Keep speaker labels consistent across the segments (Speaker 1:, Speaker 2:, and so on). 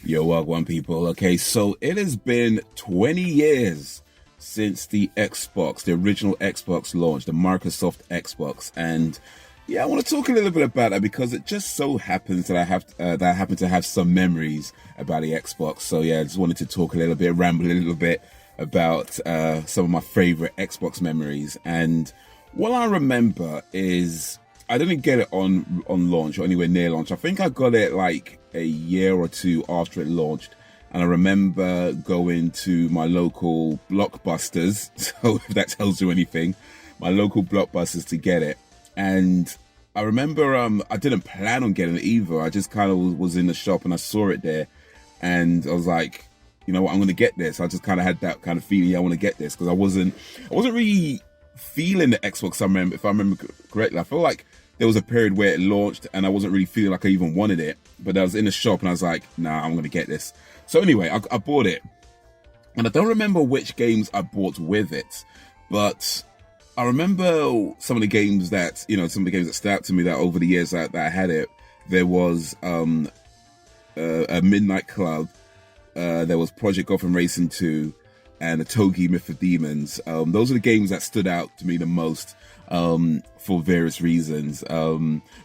Speaker 1: Yo, Wagwan people. Okay, so it has been 20 years since the Xbox, the original Xbox launched, the Microsoft Xbox, and yeah, I want to talk a little bit about that because it just so happens that I happen to have some memories about the Xbox. So yeah, I just wanted to talk a little bit, ramble a little bit about some of my favorite Xbox memories. And what I remember is I didn't get it on launch or anywhere near launch. I think I got it like a year or two after it launched. And I remember going to my local Blockbusters, so if that tells you anything, my local Blockbusters to get it. And I remember I didn't plan on getting it either. I just kind of was in the shop and I saw it there. And I was like, you know what, I'm going to get this. I just kind of had that kind of feeling, yeah, I want to get this. Because I wasn't really feeling the Xbox, if I remember correctly. I feel like there was a period where it launched and I wasn't really feeling like I even wanted it. But I was in the shop and I was like, nah, I'm going to get this. So anyway, I bought it. And I don't remember which games I bought with it. But I remember some of the games that, stood out to me that over the years that I had it. There was a Midnight Club. There was Project Gotham Racing 2 and the Toki Myth of Demons. Those are the games that stood out to me the most for various reasons. I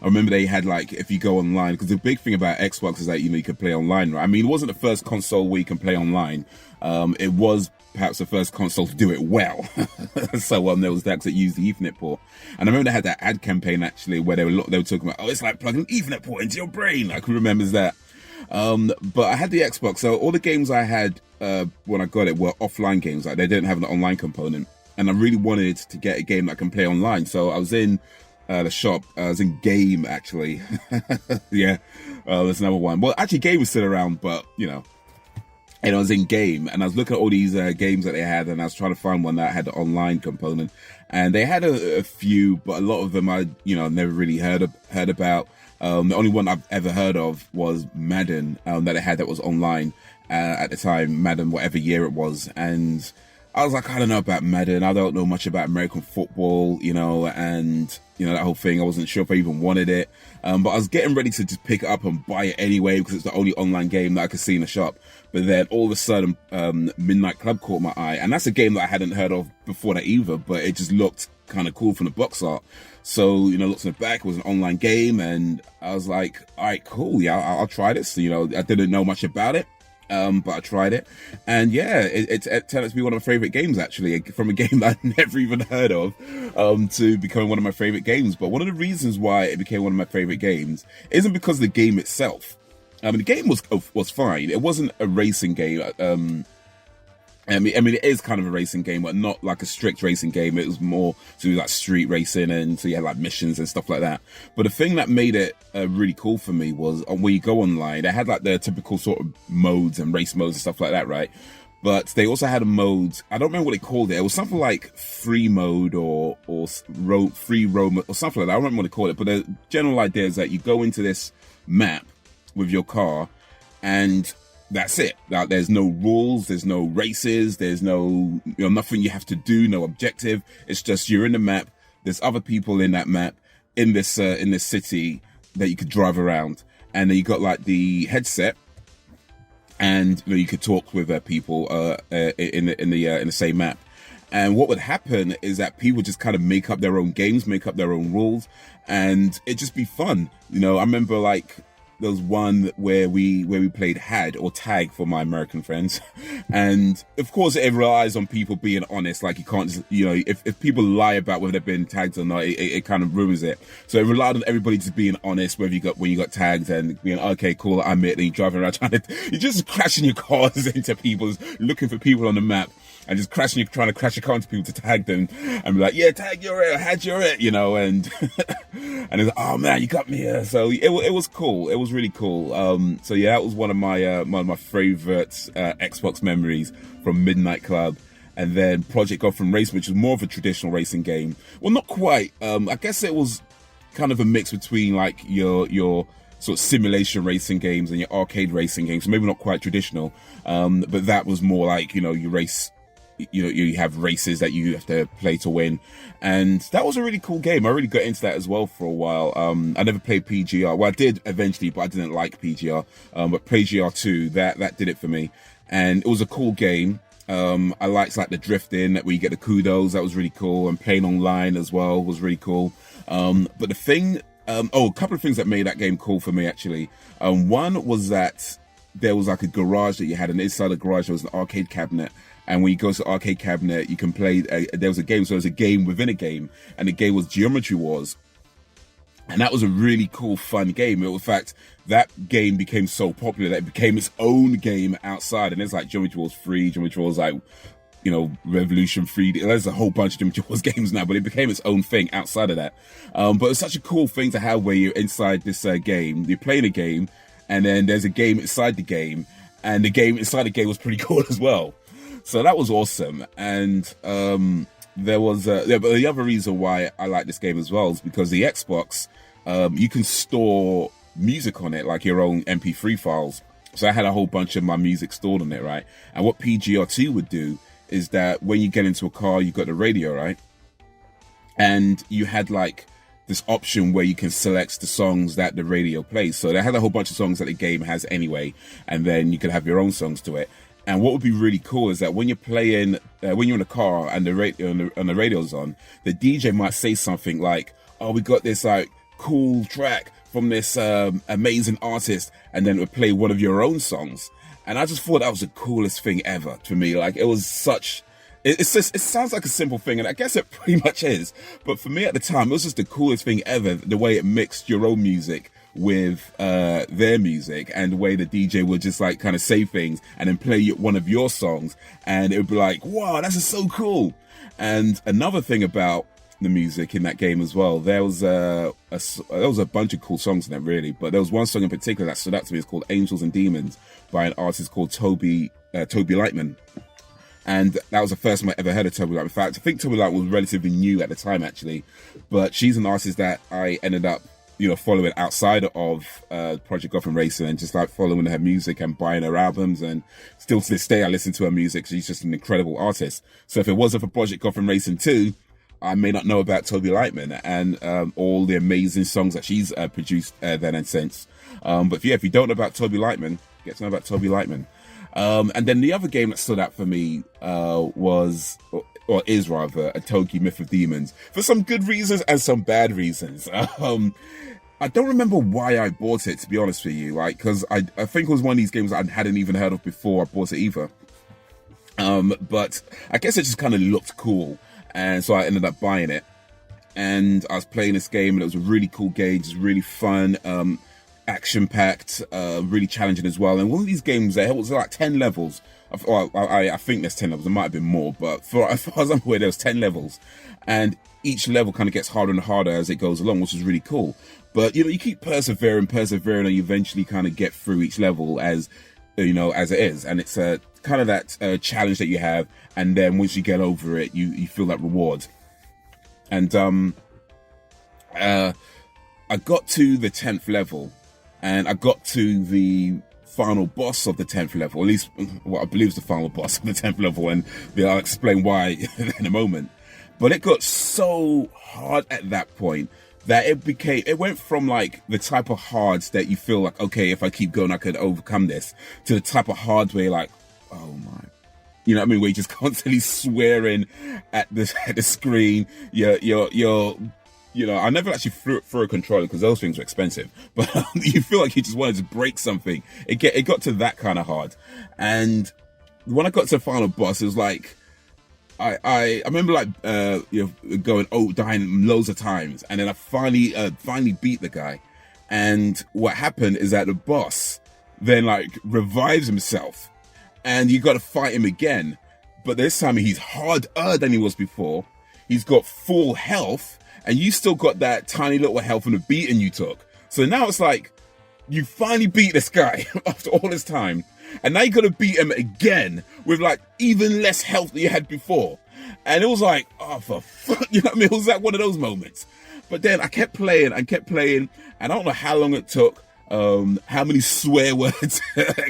Speaker 1: remember they had, like, if you go online, because the big thing about Xbox is that, you can play online, right? I mean, it wasn't the first console where you can play online. It was perhaps the first console to do it well. So there was that that used the Ethernet port. And I remember they had that ad campaign, actually, where they were talking about, oh, it's like plugging an Ethernet port into your brain. I can remember that. But I had the Xbox, so all the games I had when I got it were offline games. Like, they didn't have an online component. And I really wanted to get a game that I can play online. So I was in the shop. I was in Game, actually. Yeah, there's another one. Well, actually, Game was still around, but, and I was in Game. And I was looking at all these games that they had, and I was trying to find one that had the online component. And they had a few, but a lot of them I, never really heard about. The only one I've ever heard of was Madden, that it had that was online at the time, Madden, whatever year it was. And I was like, I don't know about Madden. I don't know much about American football, and, that whole thing. I wasn't sure if I even wanted it. But I was getting ready to just pick it up and buy it anyway because it's the only online game that I could see in the shop. But then all of a sudden, Midnight Club caught my eye. And that's a game that I hadn't heard of before that either, but it just looked kind of cool from the box art. So, looked in the back, it was an online game. And I was like, all right, cool. Yeah, I'll try this. I didn't know much about it. But I tried it, and yeah, it turned out to be one of my favorite games, actually, from a game that I'd never even heard of, to becoming one of my favorite games. But one of the reasons why it became one of my favorite games isn't because of the game itself. The game was fine. It wasn't a racing game. I mean, it is kind of a racing game, but not like a strict racing game. It was more to do like street racing, and so you had like missions and stuff like that. But the thing that made it really cool for me was when you go online, they had like the typical sort of modes and race modes and stuff like that, right? But they also had a mode, I don't remember what they called it. It was something like free mode or free roam or something like that. I don't remember what they called it. But the general idea is that you go into this map with your car, and that's it. Now, there's no rules, there's no races, there's no, nothing you have to do, no objective. It's just you're in the map. There's other people in that map in this city that you could drive around, and then you got like the headset, and you could talk with people in the same map. And what would happen is that people just kind of make up their own games, make up their own rules, and it'd just be fun. I remember like, there was one where we played Had or Tag for my American friends, and of course it relies on people being honest. Like, you can't just, if people lie about whether they've been tagged or not, it kind of ruins it. So it relied on everybody just being honest, when you got tagged, and being okay, cool, I admit. And you're driving around you're just crashing your cars into people, looking for people on the map, and just trying to crash your car into people to tag them, and be like, yeah, Tag, you're it, Had, you're it, and and it's like, oh man, you got me here. So it was cool. It was really cool. So yeah, that was one of my favorite Xbox memories from Midnight Club. And then Project Gotham Racing, which is more of a traditional racing game. Well, not quite. I guess it was kind of a mix between like your sort of simulation racing games and your arcade racing games. So maybe not quite traditional, but that was more like, you race you have races that you have to play to win, and that was a really cool game. I really got into that as well for a while. I never played PGR. Well, I did eventually, but I didn't like PGR. But PGR 2, that did it for me, and it was a cool game. I liked like the drifting where you get the kudos. That was really cool, and playing online as well was really cool. But the thing, a couple of things that made that game cool for me actually. One was that there was like a garage that you had, and inside the garage there was an arcade cabinet. And when you go to the arcade cabinet, you can play, there was a game, so there was a game within a game, and the game was Geometry Wars. And that was a really cool, fun game. In fact, that game became so popular that it became its own game outside. And there's like Geometry Wars 3, Geometry Wars like, Revolution 3D. There's a whole bunch of Geometry Wars games now, but it became its own thing outside of that. But it's such a cool thing to have where you're inside this game, you're playing a game, and then there's a game inside the game, and the game inside the game was pretty cool as well. So that was awesome. And there was but the other reason why I like this game as well is because the Xbox, you can store music on it, like your own MP3 files. So I had a whole bunch of my music stored on it, right? And what PGR2 would do is that when you get into a car, you've got the radio, right? And you had like this option where you can select the songs that the radio plays. So they had a whole bunch of songs that the game has anyway, and then you could have your own songs to it. And what would be really cool is that when you're playing, when you're in a car and the radio's on, the DJ might say something like, "Oh, we got this like cool track from this amazing artist," and then it would play one of your own songs. And I just thought that was the coolest thing ever to me. Like it was such, it sounds like a simple thing, and I guess it pretty much is. But for me at the time, it was just the coolest thing ever. The way it mixed your own music with their music, and the way the DJ would just like kind of say things and then play one of your songs, and it would be like, wow, that's just so cool. And another thing about the music in that game as well, there was a bunch of cool songs in it really, but there was one song in particular that stood out to me. It's called Angels and Demons by an artist called Toby Lightman. And that was the first time I ever heard of Toby Lightman. In fact, I think Toby Lightman was relatively new at the time actually, but she's an artist that I ended up following outside of Project Gotham Racing, and just like following her music and buying her albums, and still to this day I listen to her music. She's just an incredible artist. So if it wasn't for Project Gotham Racing 2, I may not know about Toby Lightman and all the amazing songs that she's produced then and since. But if you don't know about Toby Lightman, get to know about Toby Lightman. And then the other game that stood out for me is rather a Toki Myth of Demons, for some good reasons and some bad reasons. I don't remember why I bought it, to be honest with you, like, because I think it was one of these games I hadn't even heard of before I bought it either. But I guess it just kind of looked cool, and so I ended up buying it. And I was playing this game, and it was a really cool game, just really fun, action-packed, really challenging as well. And one of these games, there was like 10 levels. I think there's 10 levels, there might have been more, but as far as I'm aware, there was 10 levels. And each level kind of gets harder and harder as it goes along, which is really cool. But, you keep persevering, and you eventually kind of get through each level as it is. And it's kind of that challenge that you have. And then once you get over it, you feel that reward. And I got to the 10th level, and I got to the final boss of the 10th level, at least what I believe is the final boss of the 10th level, and I'll explain why in a moment. But it got so hard at that point that it went from like the type of hards that you feel like, okay, if I keep going, I could overcome this, to the type of hard where you're like, oh my, you know what I mean? Where you're just constantly swearing at the screen. I never actually threw a controller because those things were expensive, but you feel like you just wanted to break something. It got to that kind of hard. And when I got to the final boss, it was like, I remember like dying loads of times, and then I finally beat the guy. And what happened is that the boss then like revives himself, and you got to fight him again. But this time he's harder than he was before. He's got full health, and you still got that tiny little health from the beating you took. So now it's like you finally beat this guy after all this time. And now you got to beat him again with like even less health than you had before. And it was like, oh, for fuck, you know what I mean? It was like one of those moments. But then I kept playing, and I don't know how long it took, how many swear words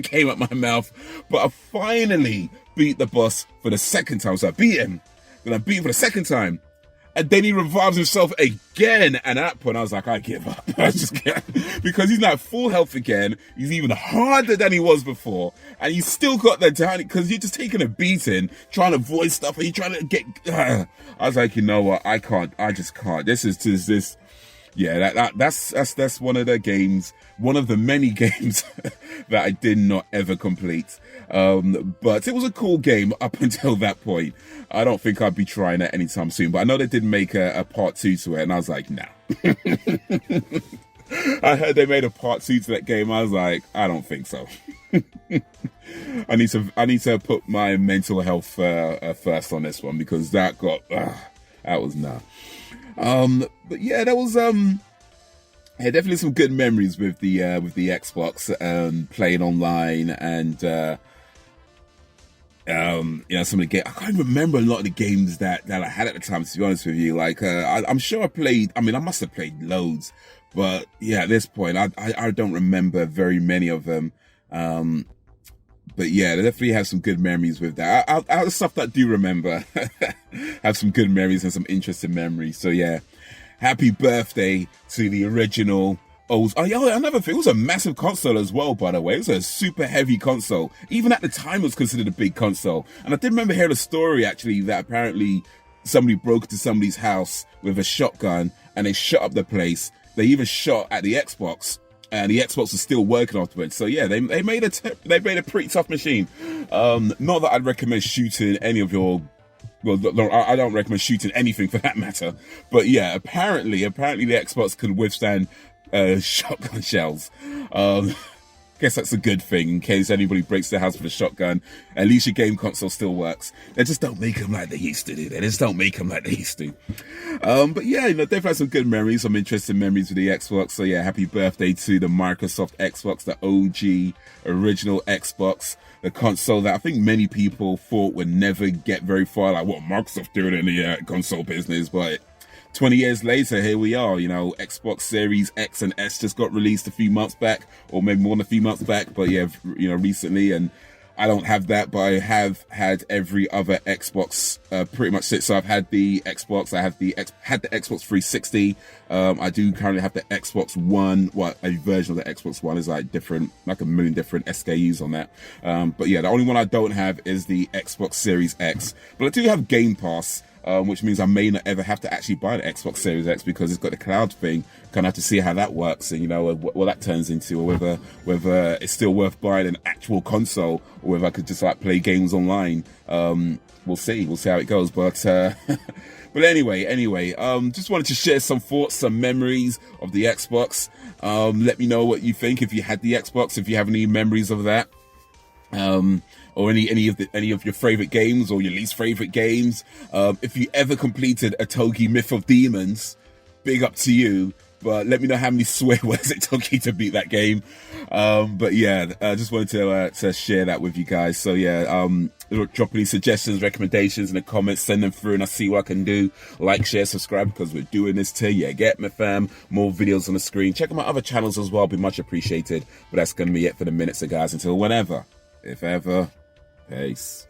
Speaker 1: came out my mouth, but I finally beat the boss for the second time. So I beat him. Then I beat him for the second time. And then he revives himself again. And at that point, I was like, I give up. I just can't. Because he's now at full health again. He's even harder than he was before. And you still got the down because you're just taking a beating, trying to avoid stuff. And you're trying to get... I was like, you know what? I can't. I just can't. This is just this... Yeah, that's one of the games, one of the many games that I did not ever complete. But it was a cool game up until that point. I don't think I'd be trying it anytime soon, but I know they did make a part 2 to it, and I was like, nah. I heard they made a part 2 to that game. I was like, I don't think so. I need to put my mental health first on this one, because that was nah. But yeah, there was definitely some good memories with the Xbox, playing online, and some of the games. I can't remember a lot of the games that I had at the time, to be honest with you. Like I'm sure I must have played loads, but yeah, at this point I don't remember very many of them. But yeah, they definitely have some good memories with that. Out of the stuff that I do remember, have some good memories and some interesting memories. So yeah, happy birthday to the original old... Oh yeah, another thing, it was a massive console as well, by the way. It was a super heavy console. Even at the time, it was considered a big console. And I did remember hearing a story, actually, that apparently somebody broke into somebody's house with a shotgun and they shot up the place. They even shot at the Xbox. And the Xbox was still working afterwards. So yeah, they made a pretty tough machine. Not that I'd recommend shooting any of your... Well, I don't recommend shooting anything for that matter. But yeah, apparently the Xbox could withstand shotgun shells. Guess that's a good thing in case anybody breaks their house with a shotgun. At least your game console still works. They just don't make them like they used to do. They just don't make them like they used to. But yeah, they've had some good memories, some interesting memories with the Xbox. So yeah, happy birthday to the Microsoft Xbox, the OG original Xbox, the console that I think many people thought would never get very far. Like, what Microsoft doing in the console business? But 20 years later, here we are. Xbox Series X and S just got released a few months back, or maybe more than a few months back. But yeah, recently, and I don't have that, but I have had every other Xbox pretty much since. So I've had the Xbox, I have had the Xbox 360. I do currently have the Xbox One. Well, a version of the Xbox One is like a million different SKUs on that. But yeah, the only one I don't have is the Xbox Series X. But I do have Game Pass. Which means I may not ever have to actually buy the Xbox Series X because it's got the cloud thing. Kind of have to see how that works and what that turns into, or whether it's still worth buying an actual console, or whether I could just like play games online. We'll see how it goes. But but anyway, just wanted to share some thoughts, some memories of the Xbox. Let me know what you think if you had the Xbox, if you have any memories of that. Or any of your favorite games or your least favorite games. If you ever completed a Toki Myth of Demons, big up to you. But let me know how many swear words it took you to beat that game. But yeah, I just wanted to share that with you guys. So yeah, drop any suggestions, recommendations in the comments, send them through and I'll see what I can do. Like, share, subscribe, because we're doing this to you. Get me, fam. More videos on the screen. Check out my other channels as well. Be much appreciated. But that's going to be it for the minute. So guys, until whenever, if ever, peace.